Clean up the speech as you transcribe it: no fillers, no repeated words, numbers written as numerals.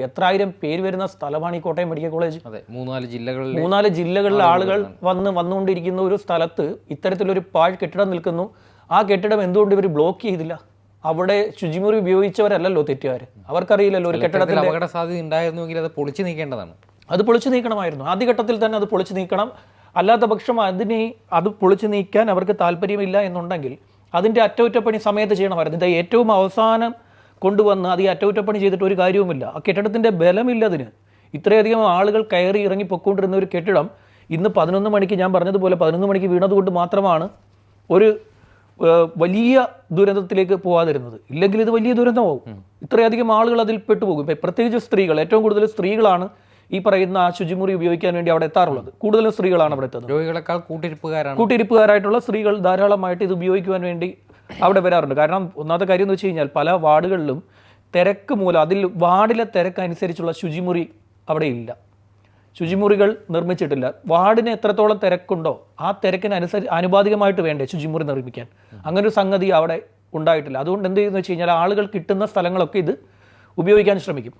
എത്രായിരം പേര് വരുന്ന സ്ഥലമാണ് ഈ കോട്ടയം മെഡിക്കൽ കോളേജ്. അതെ, മൂന്നാല് ജില്ലകളിലെ ആളുകൾ വന്നുകൊണ്ടിരിക്കുന്ന ഒരു സ്ഥലത്ത് ഇത്തരത്തിലൊരു പാഴ് കെട്ടിടം നിൽക്കുന്നു. ആ കെട്ടിടം എന്തുകൊണ്ട് ഇവർ ബ്ലോക്ക് ചെയ്തില്ല? അവിടെ ശുചിമുറി ഉപയോഗിച്ചവരല്ലല്ലോ തെറ്റുകാർ. അവർക്കറിയില്ലല്ലോ ഒരു കെട്ടിടത്തിൽ അപകട സാധ്യത ഉണ്ടായിരുന്നുവെങ്കിൽ അത് പൊളിച്ചു നീക്കേണ്ടതാണ്. അത് പൊളിച്ചു നീക്കണമായിരുന്നു. ആദ്യഘട്ടത്തിൽ തന്നെ അത് പൊളിച്ചു നീക്കണം. അല്ലാത്ത പക്ഷം അത് പൊളിച്ചു നീക്കാൻ അവർക്ക് താല്പര്യമില്ല എന്നുണ്ടെങ്കിൽ അതിൻ്റെ അറ്റകുറ്റപ്പണി സമയത്ത് ചെയ്യണമായിരുന്നു. ഇത് ഏറ്റവും അവസാനം കൊണ്ടുവന്ന് അത് ഈ അറ്റകുറ്റപ്പണി ചെയ്തിട്ട് ഒരു കാര്യവുമില്ല. ആ കെട്ടിടത്തിൻ്റെ ബലമില്ലതിന്. ഇത്രയധികം ആളുകൾ കയറി ഇറങ്ങി പൊയ്ക്കൊണ്ടിരുന്ന ഒരു കെട്ടിടം ഇന്ന് 11 മണിക്ക്, ഞാൻ പറഞ്ഞതുപോലെ 11 മണിക്ക് വീണതുകൊണ്ട് മാത്രമാണ് ഒരു വലിയ ദുരന്തത്തിലേക്ക് പോകാതിരുന്നത്. ഇല്ലെങ്കിൽ ഇത് വലിയ ദുരന്തമാവും. ഇത്രയധികം ആളുകൾ അതിൽ പെട്ടുപോകും. പ്രത്യേകിച്ച് സ്ത്രീകൾ, ഏറ്റവും കൂടുതൽ സ്ത്രീകളാണ് ഈ പറയുന്ന ശുചിമുറി ഉപയോഗിക്കാൻ വേണ്ടി അവിടെ എത്താറുള്ളത്. കൂടുതലും സ്ത്രീകളാണ് അവിടെ എത്തുന്നത്. രോഗികളെക്കാൾ കൂട്ടിരിപ്പുകാരായിട്ടുള്ള സ്ത്രീകൾ ധാരാളമായിട്ട് ഇത് ഉപയോഗിക്കുവാൻ വേണ്ടി അവിടെ വരാറുണ്ട്. കാരണം ഒന്നാമത്തെ കാര്യം എന്ന് വെച്ച് കഴിഞ്ഞാൽ പല വാർഡുകളിലും തിരക്ക് മൂലം അതിൽ വാർഡിലെ തിരക്ക് അനുസരിച്ചുള്ള ശുചിമുറി അവിടെ ഇല്ല. ശുചിമുറികൾ നിർമ്മിച്ചിട്ടില്ല. വാർഡിന് എത്രത്തോളം തിരക്കുണ്ടോ ആ തിരക്കിന് ആനുപാതികമായിട്ട് വേണ്ടേ ശുചിമുറി നിർമ്മിക്കാൻ. അങ്ങനെ ഒരു സംഗതി അവിടെ ഉണ്ടായിട്ടില്ല. അതുകൊണ്ട് എന്ത് ചെയ്യുന്നു വെച്ച് കഴിഞ്ഞാൽ ആളുകൾ കിട്ടുന്ന സ്ഥലങ്ങളൊക്കെ ഇത് ഉപയോഗിക്കാൻ ശ്രമിക്കും.